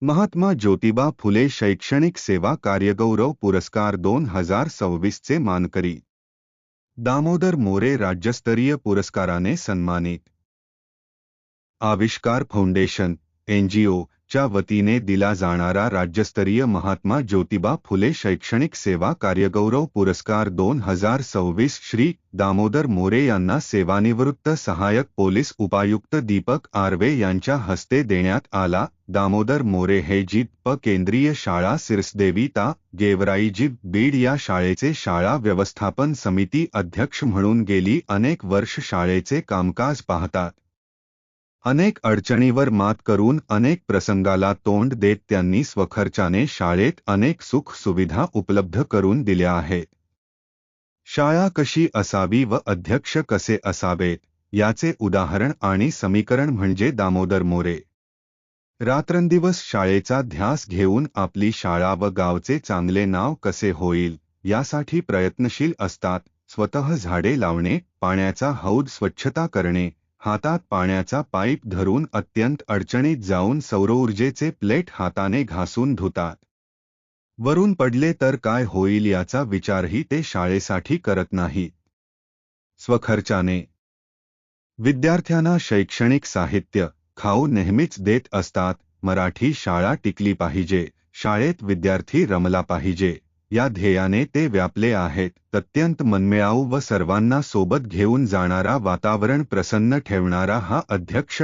महात्मा ज्योतिबा फुले शैक्षणिक सेवा कार्यगौरव पुरस्कार 2026 चे मानकरी दामोदर मोरे राज्यस्तरीय पुरस्काराने सन्मानित। आविष्कार फाउंडेशन एनजीओ च्या वतीने दिला जाणारा राज्यस्तरीय महात्मा ज्योतिबा फुले शैक्षणिक सेवा कार्यगौरव पुरस्कार 2026 श्री दामोदर मोरे यांना सेवानिवृत्त सहाय्यक पोलीस उपायुक्त दीपक आर्वे यांच्या हस्ते देण्यात आला। दामोदर मोरे हे जीप केंद्रीय शाळा सिरसदेवी ता गेवराई जीप बीड या शाळेचे शाळा व्यवस्थापन समिती अध्यक्ष म्हणून गेली अनेक वर्ष शाळेचे कामकाज पाहतात। अनेक अडचणीवर मात करून अनेक प्रसंगाला तोंड देत त्यांनी स्वखर्चाने शाळेत अनेक सुख सुविधा उपलब्ध करून दिल्या आहेत। शाळा कशी असावी व अध्यक्ष कसे असावेत याचे उदाहरण आणि समीकरण म्हणजे दामोदर मोरे। रात्रंदिवस शाळेचा ध्यास घेऊन आपली शाळा व गावचे चांगले नाव कसे होईल यासाठी प्रयत्नशील असतात। स्वतः झाडे लावणे, पाण्याचा हौद स्वच्छता करणे, हातात पाण्याचा पाईप धरून अत्यंत अडचणीत जाऊन सौरऊर्जेचे प्लेट हाताने घासून धुतात। वरून पडले तर काय होईल याचा विचारही ते शाळेसाठी करत नाहीत। स्वखर्चाने विद्यार्थ्यांना शैक्षणिक साहित्य, खाऊ नेहमीच देत असतात। मराठी शाळा टिकली पाहिजे, शाळेत विद्यार्थी रमला पाहिजे या ध्येयाने ते व्यापले आहेत। अत्यंत मनमिळाऊ व सर्वांना सोबत घेऊन जाणारा, वातावरण प्रसन्न ठेवणारा हा अध्यक्ष।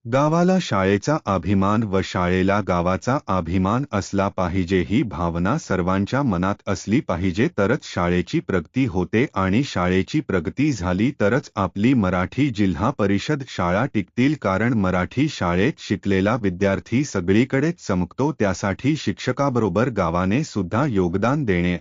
गावाला शाळेचा अभिमान व शाळेला गावाचा अभिमान असला पाहिजे ही भावना सर्वांच्या मनात असली पाहिजे, तरच शाळेची प्रगती होते आणि शाळेची प्रगती झाली तरच आपली मराठी जिल्हा परिषद शाळा टिकतील। कारण मराठी शाळेत शिकलेला विद्यार्थी सगळीकडेच चमकतो, त्यासाठी शिक्षकाबरोबर गावाने सुद्धा योगदान देणे